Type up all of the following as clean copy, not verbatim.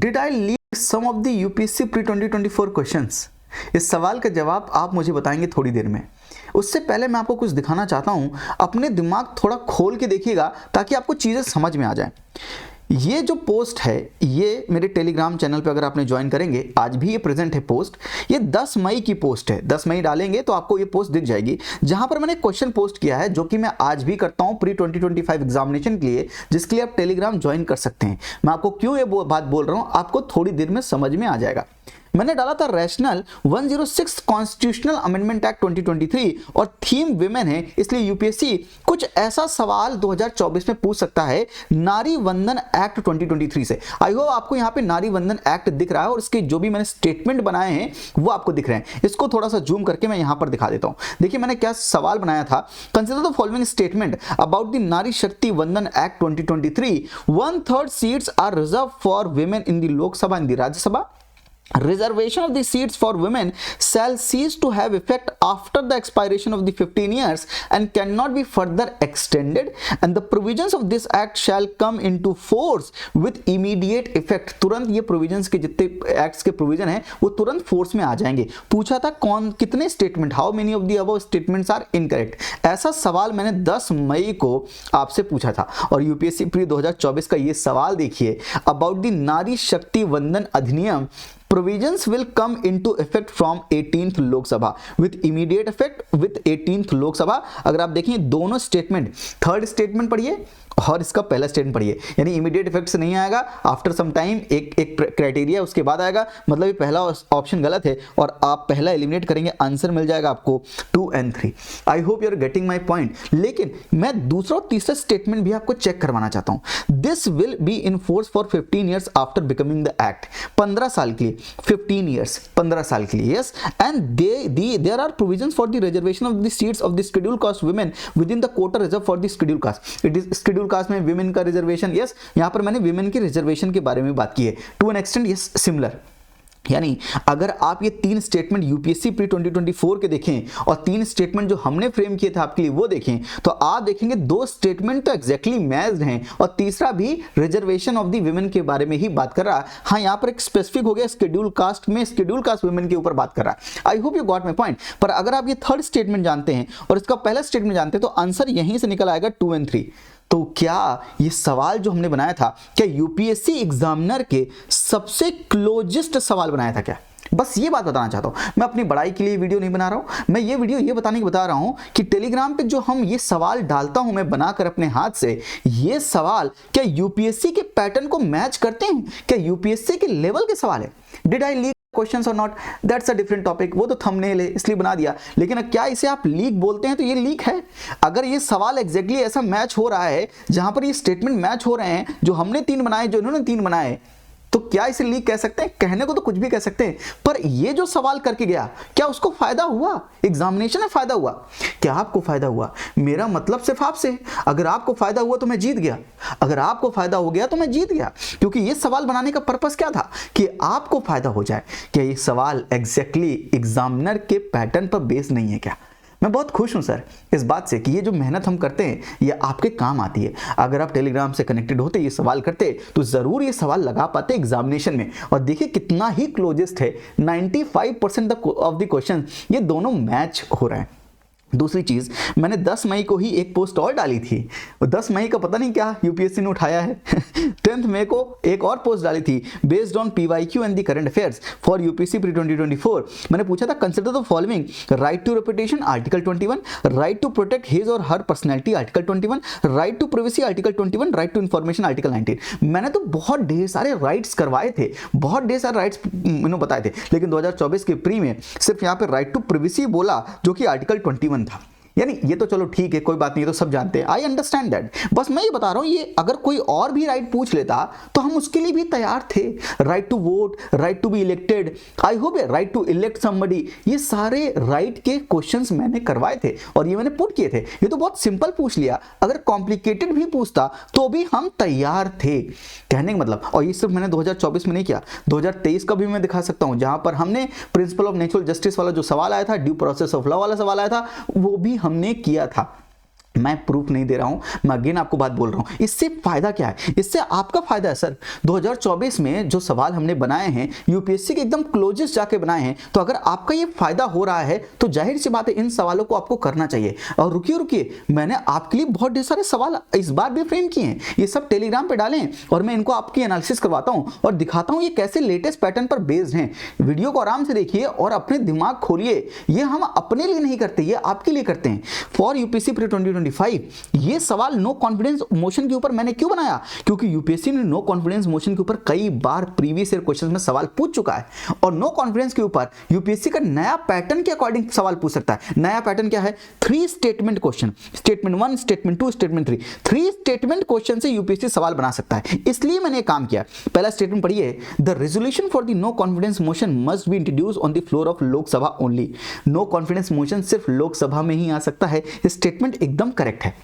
Did I leak some of the UPSC pre 2024 questions? इस सवाल का जवाब आप मुझे बताएंगे थोड़ी देर में। उससे पहले मैं आपको कुछ दिखाना चाहता हूं, अपने दिमाग थोड़ा खोल के देखिएगा ताकि आपको चीज़ें समझ में आ जाएं। ये जो पोस्ट है ये मेरे टेलीग्राम चैनल पे अगर आपने ज्वाइन करेंगे, आज भी ये प्रेजेंट है पोस्ट। ये 10 मई की पोस्ट है, 10 मई डालेंगे तो आपको ये पोस्ट दिख जाएगी, जहां पर मैंने क्वेश्चन पोस्ट किया है जो कि मैं आज भी करता हूं प्री 2025 एग्जामिनेशन के लिए, जिसके लिए आप टेलीग्राम ज्वाइन कर सकते हैं। मैं आपको क्यों ये बात बोल रहा हूं, आपको थोड़ी देर में समझ में आ जाएगा। मैंने डाला था रैशनल 106 कॉन्स्टिट्यूशनल अमेंडमेंट एक्ट 2023 और थीम विमेन है, इसलिए यूपीएससी कुछ ऐसा सवाल 2024 में पूछ सकता है नारी वंदन एक्ट 2023 से। आई होप आपको यहाँ पे नारी वंदन एक्ट दिख रहा है और इसके जो भी मैंने स्टेटमेंट बनाए हैं वो आपको दिख रहे हैं। इसको थोड़ा सा जूम करके मैं यहाँ पर दिखा देता हूँ। देखिए मैंने क्या सवाल बनाया था। Consider the following statement about the Nari Shakti Vandan act 2023। 1/3 seats are reserve for women in the Lok Sabha and the Rajya Sabha. Reservation of the seats for women shall cease to have effect after the expiration of the 15 years and cannot be further extended, and the provisions of this act shall come into force with immediate effect. तुरंत ये provisions के जितने acts के provision हैं वो तुरंत force में आ जाएंगे। पूछा था कौन कितने statement, how many of the above statements are incorrect। ऐसा सवाल मैंने 10 मई को आपसे पूछा था और यूपीएससी प्री 2024 का ये सवाल देखिए, अबाउट द नारी शक्ति वंदन अधिनियम provisions will come into effect from 18th लोक सभा with immediate effect with 18th लोक सभा। अगर आप देखें दोनों स्टेटमेंट, थर्ड स्टेटमेंट पढ़िए और इसका पहला स्टेटमेंट पढ़िए, यानी इमीडिएट इफेक्ट से नहीं आएगा, आफ्टर सम टाइम एक क्राइटेरिया उसके बाद आएगा, मतलब ये पहला ऑप्शन गलत है और आप पहला एलिमिनेट करेंगे, आंसर मिल जाएगा आपको 2 and 3। I hope you are getting my point. लेकिन मैं दूसरा और तीसरा स्टेटमेंट भी आपको चेक करवाना चाहता हूं। This will be in force for 15 years after becoming the act. 15 साल के लिए, 15 ईयर्स 15 साल के लिए, yes. And there are provisions for the reservation of the seats of the schedule caste women within the quota reserve for the schedule caste. It is schedule caste में women का reservation, yes. यहां पर मैंने women के reservation के बारे में बात की है, to an extent yes similar. यानी अगर आप ये 3 स्टेटमेंट यूपीएससी प्री 2024 के देखें और 3 स्टेटमेंट जो हमने फ्रेम किए थे आपके लिए वो देखें, तो आप देखेंगे 2 स्टेटमेंट तो एग्जैक्टली मैच्ड हैं और तीसरा भी रिजर्वेशन ऑफ द विमेन के बारे में ही बात कर रहा है। हाँ, यहाँ पर एक स्पेसिफिक हो गया शेड्यूल कास्ट में, शेड्यूल कास्ट विमेन के ऊपर बात कर रहा है। आई hope you got my point. पर अगर आप ये थर्ड स्टेटमेंट जानते हैं और इसका पहला स्टेटमेंट जानते हैं तो आंसर यहीं से निकल आएगा 2 and 3। तो क्या ये सवाल जो हमने बनाया था, क्या यूपीएससी एग्जामिनर के सबसे क्लोजेस्ट सवाल बनाया था क्या? बस ये बात बताना चाहता हूं। मैं अपनी बड़ाई के लिए वीडियो नहीं बना रहा हूं, मैं ये वीडियो ये बताने की बता रहा हूं कि टेलीग्राम पे जो हम ये सवाल डालता हूं मैं बनाकर अपने हाथ से, ये सवाल क्या यूपीएससी के पैटर्न को मैच करते हैं? क्या यूपीएससी के लेवल के सवाल है? डिड आई लीक क्वेश्चंस और not, that's a different topic. वो तो थंबनेल है इसलिए बना दिया, लेकिन क्या इसे आप लीक बोलते हैं? तो ये लीक है। अगर ये सवाल एग्जैक्टली ऐसा मैच हो रहा है, जहां पर ये स्टेटमेंट मैच हो रहे हैं, जो हमने 3 बनाए, जो इन्होंने 3 बनाए, तो क्या इसे लीक कह सकते हैं? कहने को तो कुछ भी कह सकते हैं, पर ये जो सवाल करके गया, क्या उसको फायदा हुआ? एग्जामिनेशन में फायदा हुआ? क्या आपको फायदा हुआ? मेरा मतलब सिर्फ आपसे, अगर आपको फायदा हुआ तो मैं जीत गया, अगर आपको फायदा हो गया तो मैं जीत गया, क्योंकि ये सवाल बनाने का पर्पस क्या था कि आपको फायदा हो जाए। क्या ये सवाल एग्जैक्टली एग्जामिनर के पैटर्न पर बेस नहीं है क्या? मैं बहुत खुश हूं सर इस बात से कि ये जो मेहनत हम करते हैं ये आपके काम आती है। अगर आप टेलीग्राम से कनेक्टेड होते, ये सवाल करते, तो जरूर ये सवाल लगा पाते एग्जामिनेशन में। और देखिए कितना ही क्लोजेस्ट है, 95% ऑफ द क्वेश्चन ये दोनों मैच हो रहे हैं। दूसरी चीज, मैंने 10 मई को ही एक पोस्ट और डाली थी, और 10 मई का पता नहीं क्या यूपीएससी ने उठाया है 10 मई को एक और पोस्ट डाली थी, based on PYQ and the current affairs for UPSC pre 2024। मैंने पूछा था consider the following: right to reputation article 21, right to protect his or her personality article 21, right to privacy article 21, right to information article 19। मैंने तो बहुत ढेर सारे rights करवाए थे, बहुत ढेर सारे राइट्स बताए थे, लेकिन 2024 के प्री में सिर्फ यहाँ पे राइट टू प्राइवेसी बोला, जो कि आर्टिकल 21 था। यानी ये तो चलो ठीक है, कोई बात नहीं, तो सब जानते हैं, आई अंडरस्टैंड दैट। बस मैं ये बता रहा हूं, ये अगर कोई और भी राइट पूछ लेता तो हम उसके लिए भी तैयार थे। Right to vote, right to be elected, I hope right to elect somebody, ये सारे राइट के क्वेश्चंस मैंने करवाए थे और ये मैंने पुट किए थे। ये तो बहुत सिंपल पूछ लिया, अगर कॉम्प्लिकेटेड भी पूछता तो भी हम तैयार थे, कहने का मतलब। और ये सिर्फ मैंने 2024 में नहीं किया, 2023 का भी मैं दिखा सकता हूं, जहां पर हमने प्रिंसिपल ऑफ नेचुरल जस्टिस वाला जो सवाल आया था, ड्यू प्रोसेस ऑफ लॉ वाला सवाल आया था, वो भी हमने किया था। मैं प्रूफ नहीं दे रहा हूं, मैं अगेन आपको बात बोल रहा हूं। इससे फायदा क्या है? इससे आपका फायदा है सर, 2024 में जो सवाल हमने बनाए हैं यूपीएससी के एकदम क्लोजेस्ट जाके बनाए हैं, तो अगर आपका ये फायदा हो रहा है तो जाहिर सी बात है इन सवालों को आपको करना चाहिए। और रुकिए रुकिए, मैंने आपके लिए बहुत ढेर सारे सवाल इस बार भी फ्रेम किए हैं, ये सब टेलीग्राम पे डाले हैं और मैं इनको आपकी एनालिसिस करवाता हूं और दिखाता हूं ये कैसे लेटेस्ट पैटर्न पर बेस्ड हैं। वीडियो को आराम से देखिए और अपने दिमाग खोलिए, ये हम अपने लिए नहीं करते, ये आपके लिए करते हैं। फॉर यूपीएससी प्री 2025 ये सवाल नो कॉन्फिडेंस मोशन के ऊपर मैंने क्यों बनाया? क्योंकि यूपीएससी ने नो कॉन्फिडेंस मोशन के ऊपर कई बार प्रीवियस ईयर क्वेश्चंस में सवाल पूछ चुका है और नो कॉन्फिडेंस के ऊपर यूपीएससी का नया पैटर्न के अकॉर्डिंग सवाल पूछ सकता है। नया पैटर्न क्या है? 3 statement question, statement 1, statement 2, statement 3, 3 statement question से यूपीएससी सवाल बना सकता है। इसलिए मैंने ये काम किया। पहला स्टेटमेंट पढ़िए, the resolution for the no confidence motion must be introduce on the floor of Lok Sabha only. No confidence motion सिर्फ लोकसभा में ही आ सकता है। ये स्टेटमेंट एकदम करेक्ट है।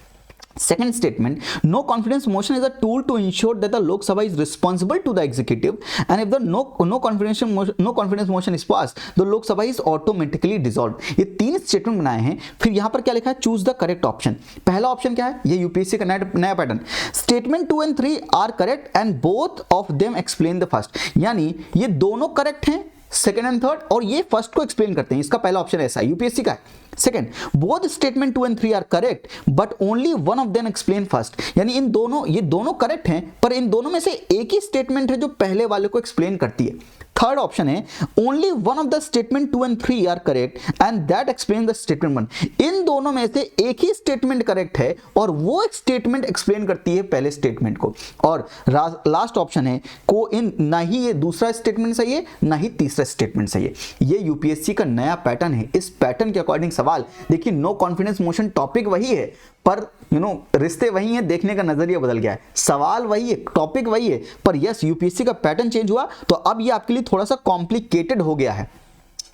Second statement, no confidence motion is a tool to ensure that the Lok Sabha is responsible to the executive, and if the no confidence motion is passed, the Lok Sabha is automatically dissolved. ये 3 statement बनाए हैं। फिर यहाँ पर क्या लिखा है? Choose the correct option. पहला ऑप्शन क्या है? ये यूपीएससी का नया pattern, statement 2 and 3 are correct and both of them explain the first. यानी ये दोनों करेक्ट हैं, सेकेंड एंड थर्ड, और ये फर्स्ट को एक्सप्लेन करते हैं। इसका पहला ऑप्शन ऐसा यूपीएससी का है। Second, both statement 2 and 3 are correct but only one of them explain first. यानी ये दोनों करेक्ट हैं, पर इन दोनों में से एक ही स्टेटमेंट है जो पहले वाले को एक्सप्लेन करती है। थर्ड ऑप्शन है only one of the statement 2 and 3 are correct and that explain the statement 1। इन दोनों में से एक ही स्टेटमेंट करेक्ट है और वो एक स्टेटमेंट एक्सप्लेन करती है पहले स्टेटमेंट को। और लास्ट ऑप्शन है को इन, ना ही ये दूसरा स्टेटमेंट सही है ना ही तीसरा स्टेटमेंट सही है। ये यूपीएससी का नया पैटर्न है। इस पैटर्न के अकॉर्डिंग सवाल देखिए, नो कॉन्फिडेंस मोशन टॉपिक वही है, पर रिश्ते वही हैं, देखने का नजरिया बदल गया है। सवाल वही है, टॉपिक वही है, पर यस यूपीएससी का पैटर्न चेंज हुआ तो अब ये आपके लिए थोड़ा सा कॉम्प्लिकेटेड हो गया है।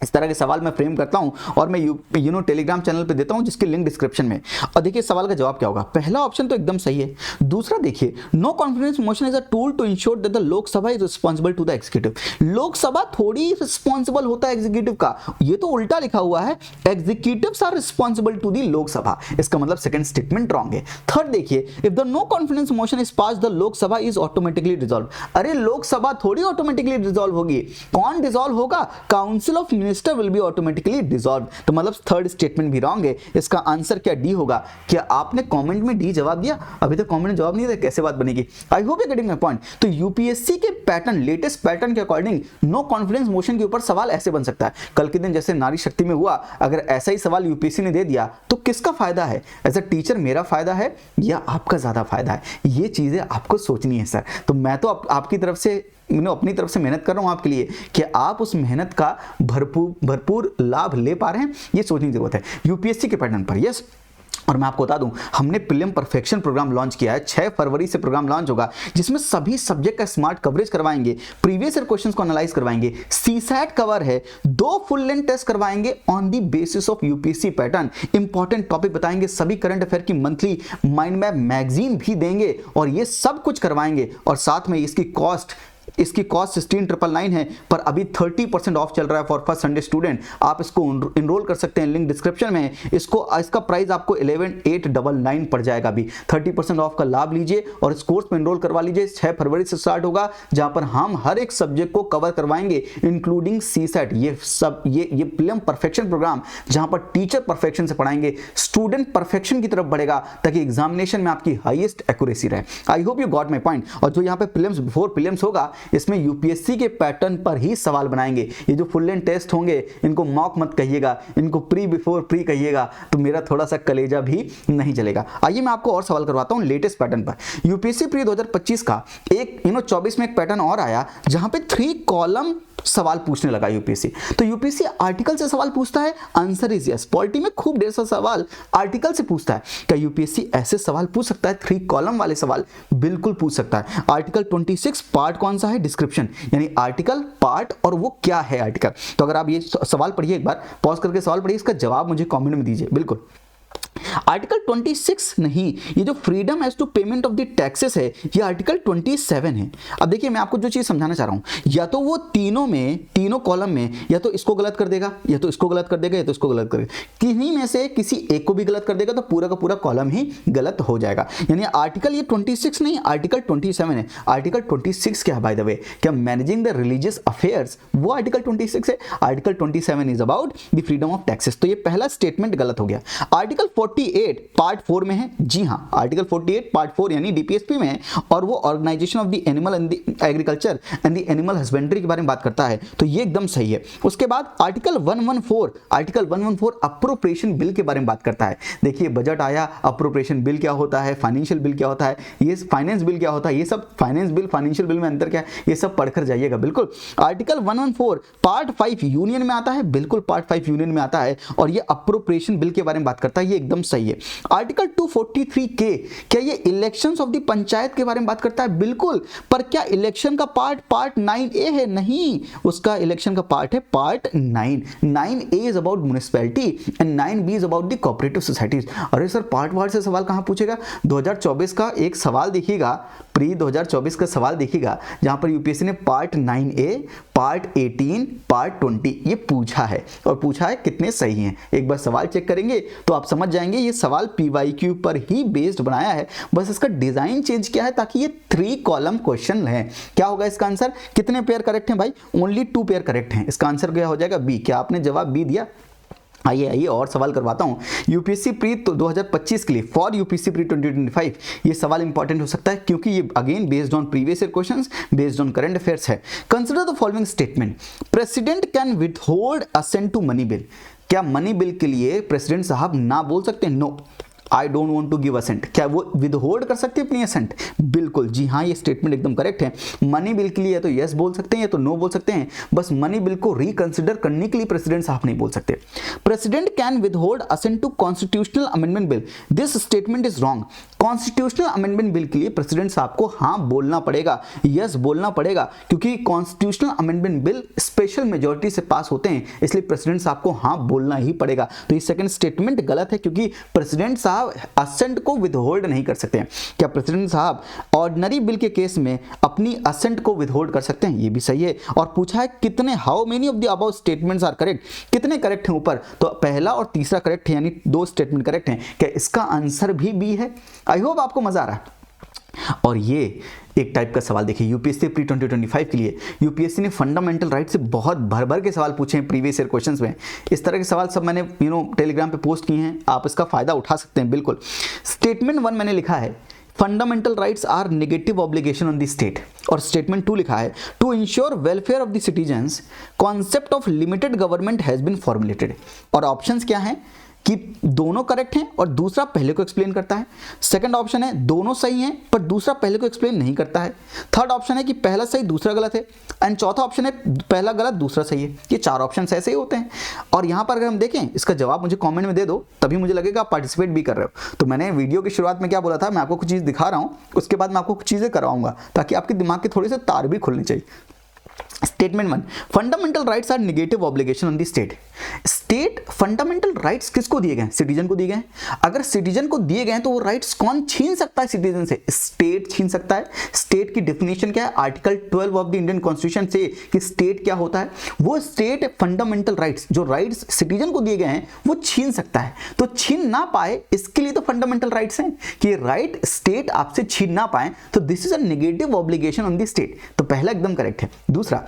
इस तरह के सवाल मैं फ्रेम करता हूं और मैं टेलीग्राम चैनल पे देता हूं, जिसकी लिंक डिस्क्रिप्शन में। और देखिए सवाल का जवाब क्या होगा। पहला ऑप्शन तो एकदम सही है। दूसरा देखिए, no confidence motion is a tool to ensure that the Lok Sabha is responsible to the executive. Lok Sabha थोड़ी रिस्पांसिबल होता है एग्जीक्यूटिव का, ये तो उल्टा लिखा हुआ है, executives are responsible to the Lok Sabha. इसका मतलब सेकंड स्टेटमेंट रॉन्ग है। थर्ड देखिए, if the no confidence motion is pass the Lok Sabha is automatically dissolve. अरे लोकसभा थोड़ी ऑटोमेटिकली डिसॉल्व होगी, कौन डिसॉल्व होगा? Council of minister will be automatically dissolve. तो मतलब थर्ड स्टेटमेंट भी रॉन्ग है। इसका आंसर क्या डी होगा? क्या आपने कमेंट में डी जवाब दिया? अभी तक कमेंट में जवाब नहीं दिया, कैसे बात बनेगी? आई hope you getting my point. तो यूपीएससी के पैटर्न, लेटेस्ट पैटर्न के अकॉर्डिंग नो कॉन्फिडेंस मोशन के ऊपर सवाल ऐसे बन सकता है। कल के दिन जैसे नारी शक्ति में हुआ, अगर ऐसा ही सवाल यूपीएससी ने दे दिया तो किसका फायदा है? एज अ टीचर मेरा फायदा है या आपका ज्यादा फायदा है? ये चीजें आपको सोचनी है सर। तो मैं तो आपकी तरफ से अपनी तरफ से मेहनत कर रहा हूं आपके लिए कि आप उस मेहनत का भरपूर लाभ ले पा रहे हैं, ये सोचने की जरूरत है यूपीएससी के पैटर्न पर। यस, और मैं आपको बता दूं, हमने प्रीलिम परफेक्शन प्रोग्राम लॉन्च किया है। 6 फरवरी से प्रोग्राम लॉन्च होगा, जिसमें सभी सब्जेक्ट का स्मार्ट कवरेज करवाएंगे, प्रीवियस ईयर क्वेश्चंस को एनालाइज करवाएंगे, सीसैट कवर है, 2 फुल लेंथ टेस्ट करवाएंगे on the basis of UPSC pattern, important topic बताएंगे, सभी करंट अफेयर की मंथली माइंड मैप मैगजीन भी देंगे और ये सब कुछ करवाएंगे। और साथ में इसकी कॉस्ट 16,999 है, पर अभी 30% ऑफ चल रहा है फॉर फर्स्ट संडे स्टूडेंट। आप इसको इनरोल कर सकते हैं, लिंक डिस्क्रिप्शन में है। इसका प्राइस आपको 11,899 पड़ जाएगा। अभी 30% ऑफ का लाभ लीजिए और इस कोर्स में इनरोल करवा लीजिए। 6 फरवरी से स्टार्ट होगा, जहां पर हम हर एक सब्जेक्ट को कवर करवाएंगे, इंक्लूडिंग सीसेट। ये प्रीलिम परफेक्शन प्रोग्राम, जहां पर टीचर परफेक्शन से पढ़ाएंगे, स्टूडेंट परफेक्शन की तरफ बढ़ेगा, ताकि एग्जामिनेशन में आपकी हाईएस्ट एक्यूरेसी रहे। आई hope you got my point. और जो यहाँ पे प्रीलिम्स बिफोर प्रीलिम्स होगा, इसमें यूपीएससी के पैटर्न पर ही सवाल बनाएंगे। ये जो फुल लेंथ टेस्ट होंगे, इनको मॉक मत कहिएगा, इनको प्री बिफोर प्री कहिएगा, तो मेरा थोड़ा सा कलेजा भी नहीं चलेगा। आइए मैं आपको और सवाल करवाता हूं लेटेस्ट पैटर्न पर। यूपीएससी प्री 2025 का एक 24 में एक पैटर्न और आया, जहां पे 3 कॉलम सवाल पूछने लगा यूपीएससी। तो यूपीएससी आर्टिकल से सवाल पूछता है, आंसर इज यस। पॉलिटी में खूब ढेर सारा सवाल आर्टिकल से पूछता है। क्या यूपीएससी ऐसे सवाल पूछ सकता है? 3 कॉलम वाले सवाल बिल्कुल पूछ सकता है। आर्टिकल 26 पार्ट कौन सा है? डिस्क्रिप्शन, यानी आर्टिकल, पार्ट और वो क्या है आर्टिकल। तो अगर आप ये सवाल पढ़िए, एक बार पॉज करके सवाल पढ़िए, इसका जवाब मुझे कमेंट में दीजिए। बिल्कुल आर्टिकल 26 नहीं, ये जो freedom as to payment of the taxes है ये आर्टिकल 27 है। अब देखिए मैं आपको जो चीज समझाना चाह रहा हूं, या तो वो तीनों कॉलम में या तो इसको गलत कर देगा, या तो इसको गलत कर देगा, या तो इसको गलत कर देगा, किन्हीं में से किसी एक को भी गलत कर देगा तो पूरा का पूरा कॉलम ही गलत हो जाएगा। यानी आर्टिकल ये 26 नहीं, आर्टिकल 27 है। आर्टिकल 26 क्या है बाय द वे, क्या मैनेजिंग द रिलीजियस अफेयर्स, वो आर्टिकल 26 है। Article 27 is about the freedom of taxes. तो ये पहला स्टेटमेंट गलत हो गया। आर्टिकल 48 पार्ट 4 में है, जी हां आर्टिकल 48 पार्ट 4 यानी डीपीएसपी में है, और वो organisation of the animal and the agriculture and the animal husbandry के बारे में बात करता है, तो ये एकदम सही है। उसके बाद आर्टिकल 114 अप्रोप्रिएशन बिल के बारे में बात करता है। देखिए बजट आया, अप्रोप्रिएशन बिल क्या होता है, फाइनेंशियल बिल क्या होता है, ये फाइनेंस बिल क्या होता है, ये सब फाइनेंस बिल फाइनेंशियल बिल में अंतर क्या है, ये सब पढ़कर जाइएगा बिल्कुल। आर्टिकल 114 पार्ट 5 यूनियन में आता है, बिल्कुल पार्ट 5 यूनियन में आता है, और ये अप्रोप्रिएशन बिल के बारे में बात करता है, ये एकदम सही है। आर्टिकल 243 के, क्या ये इलेक्शंस ऑफ द पंचायत के बारे में बात करता है, बिल्कुल। पर क्या इलेक्शन का पार्ट 9A है, नहीं, उसका इलेक्शन का पार्ट है part 9A is about municipality and 9B is about the cooperative societies. अरे सर पार्ट वार से सवाल कहां पूछेगा, 2024 का एक सवाल देखिएगा, प्री 2024 का सवाल देखिएगा, जहां पर यूपीएससी ने पार्ट 9A, पार्ट 18, पार्ट 20 ये पूछा है, और पूछा है कितने सही हैं। एक बार सवाल चेक करेंगे तो आप समझ जाएंगे ये सवाल पीवाईक्यू पर ही बेस्ड बनाया है, बस इसका डिजाइन चेंज किया है ताकि ये 3 कॉलम क्वेश्चन है। क्या होगा इसका आंसर, कितने पेयर करेक्ट हैं भाई, ओनली 2 पेयर करेक्ट हैं। इसका आंसर क्या हो जाएगा, बी। क्या आपने जवाब बी दिया? आइए और सवाल करवाता हूं यूपीएससी प्री 2025 के लिए, फॉर यूपीएससी प्री 2025 ये सवाल इंपॉर्टेंट हो सकता है, क्योंकि ये again based on previous year questions, based on current affairs है। Consider the following statement, president can withhold assent to money bill. क्या मनी बिल के लिए प्रेसिडेंट साहब ना बोल सकते हैं, no, I don't want to give assent. क्या वो विदहोल्ड कर सकते हैं अपनी असेंट, बिल्कुल जी हाँ, ये स्टेटमेंट एकदम करेक्ट है। मनी बिल के लिए या तो यस बोल सकते हैं या तो नो बोल सकते हैं, बस मनी बिल को रिकंसिडर करने के लिए प्रेसिडेंट साहब नहीं बोल सकते। President can withhold assent to constitutional amendment bill, this statement is wrong. Constitutional amendment bill के लिए प्रेसिडेंट साहब को हाँ बोलना पड़ेगा, यस बोलना पड़ेगा, क्योंकि constitutional amendment bill special majority से पास होते हैं, इसलिए प्रेसिडेंट साहब को हाँ बोलना ही पड़ेगा। तो ये सेकंड स्टेटमेंट गलत है, क्योंकि प्रेसिडेंट साहब असेंट को विदहोल्ड नहीं कर सकते हैं। क्या प्रेसिडेंट साहब ऑर्डिनरी बिल के केस में अपनी असेंट को विदहोल्ड कर सकते हैं, ये भी सही है। और पूछा है कितने, how many of the above statements are correct, कितने करेक्ट हैं ऊपर, तो पहला और तीसरा करेक्ट है, यानी 2 स्टेटमेंट करेक्ट हैं। क्या इसका आंसर भी बी है? आई होप आपको मजा आ रहा है। और ये एक टाइप का सवाल देखिए यूपीएससी प्री 2025 के लिए, यूपीएससी ने फंडामेंटल राइट से बहुत भर भर के सवाल पूछे हैं प्रीवियस ईयर क्वेश्चंस में। इस तरह के सवाल सब मैंने टेलीग्राम पे पोस्ट किए हैं, आप इसका फायदा उठा सकते हैं बिल्कुल। स्टेटमेंट 1 मैंने लिखा है fundamental rights are negative obligation on the state, और स्टेटमेंट 2 लिखा है to ensure welfare of the citizens concept of limited government has been formulated. और ऑप्शंस क्या हैं कि दोनों करेक्ट हैं और दूसरा पहले को एक्सप्लेन करता है। सेकंड ऑप्शन है दोनों सही हैं पर दूसरा पहले को एक्सप्लेन नहीं करता है। थर्ड ऑप्शन है कि पहला सही दूसरा गलत है, एंड चौथा ऑप्शन है पहला गलत दूसरा सही है। ये 4 ऑप्शन ऐसे ही होते हैं। और यहाँ पर अगर हम देखें इसका जवाब मुझे कॉमेंट में दे दो, तभी मुझे लगेगा आप पार्टिसिपेट भी कर रहे हो। तो मैंने वीडियो की शुरुआत में क्या बोला था, मैं आपको कुछ चीज़ दिखा रहा हूँ, उसके बाद मैं आपको कुछ चीज़ें करवाऊंगा ताकि आपके दिमाग के थोड़े से तार भी खुलने चाहिए। Statement 1, fundamental rights are negative obligation on the state. State fundamental rights किसको दिए गए? सिटीजन को दिए गए। अगर सिटीजन को दिए गए तो वो राइट्स कौन छीन सकता है सिटीजन से? स्टेट छीन सकता है। स्टेट की डेफिनेशन क्या है? Article 12 of the Indian constitution से कि स्टेट क्या होता है। वो स्टेट फंडामेंटल राइट्स, जो राइट्स सिटीजन को दिए गए हैं, वो छीन सकता है। तो छीन ना पाए इसके लिए तो फंडामेंटल राइट्स हैं कि राइट स्टेट आपसे छीन ना पाए, तो this is a negative obligation on the state. तो पहला एकदम करेक्ट है। दूसरा,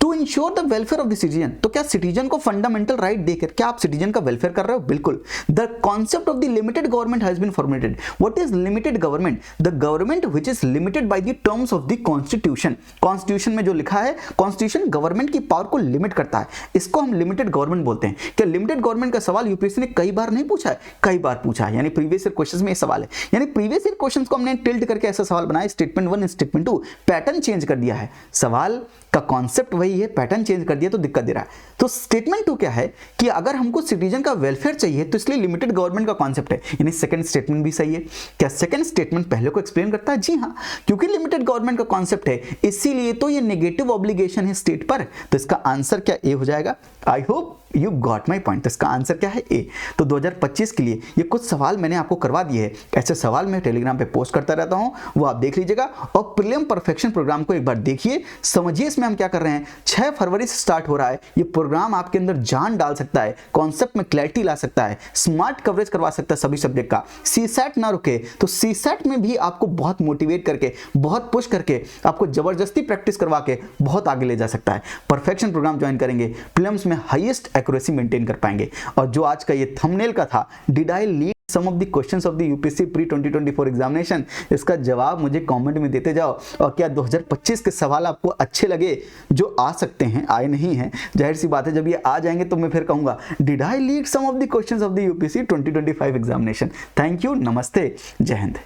to ensure the welfare of the citizen, तो क्या सिटीजन को फंडामेंटल राइट देकर क्या आप सिटीजन का वेलफेयर कर रहे हो? बिल्कुल। The concept of the limited government has been formulated. What is limited government? The government which is limited by the terms of the constitution. Constitution में जो लिखा है, कॉन्स्टिट्यूशन गवर्नमेंट की पावर को लिमिट करता है, इसको हम लिमिटेड गवर्नमेंट बोलते हैं। क्या लिमिटेड गवर्नमेंट का सवाल यूपीएससी ने कई बार नहीं पूछा है? कई बार पूछा है, यानी प्रीवियस ईयर क्वेश्चंस में ये सवाल है। यानी प्रीवियस ईयर क्वेश्चंस को हमने टिल्ट करके ऐसा सवाल बनाया, स्टेटमेंट 1 स्टेटमेंट 2 पैटर्न चेंज कर दिया है। सवाल का कॉन्सेप्ट वही है, पैटर्न चेंज कर दिया तो दिक्कत दे रहा है। तो स्टेटमेंट 2 क्या है कि अगर हमको सिटीजन का वेलफेयर चाहिए तो इसलिए लिमिटेड गवर्नमेंट का कॉन्सेप्ट है, यानी सेकंड स्टेटमेंट भी सही है। क्या सेकंड स्टेटमेंट पहले को एक्सप्लेन करता है? जी हाँ, क्योंकि लिमिटेड गवर्नमेंट का कॉन्सेप्ट है इसीलिए तो ये नेगेटिव ऑब्लिगेशन है स्टेट पर। तो इसका आंसर क्या ए हो जाएगा? आई hope you got my point. इसका आंसर क्या है? ए। तो 2025 के लिए ये कुछ सवाल मैंने आपको करवा दिए हैं। ऐसे सवाल मैं टेलीग्राम पे पोस्ट करता रहता हूं, वो आप देख लीजिएगा। और प्रीलिम परफेक्शन प्रोग्राम को एक बार देखिए, समझिए इसमें हम क्या कर रहे हैं। 6 फरवरी से स्टार्ट हो रहा है ये प्रोग्राम, आपके अंदर जान डाल सकता है, कॉन्सेप्ट में क्लैरिटी ला सकता है, स्मार्ट कवरेज करवा सकता है सभी सब्जेक्ट का। सीसैट ना रुके तो सीसैट में भी आपको बहुत मोटिवेट करके, बहुत पुश करके, आपको जबरदस्ती प्रैक्टिस करवा के बहुत आगे ले जा सकता है। परफेक्शन प्रोग्राम ज्वाइन करेंगे, प्रीलिम्स में हाईएस्ट एक्यूरेसी मेंटेन कर पाएंगे। और जो आज का ये थंबनेल का था, did I lead some of the questions of the UPSC pre 2024 examination, इसका जवाब मुझे कमेंट में देते जाओ। और क्या 2025 के सवाल आपको अच्छे लगे जो आ सकते हैं, आए नहीं हैं, जाहिर सी बात है जब ये आ जाएंगे तो मैं फिर कहूंगा did I lead some of the questions of the UPSC 2025 examination. Thank you, नमस्ते, जय हिंद।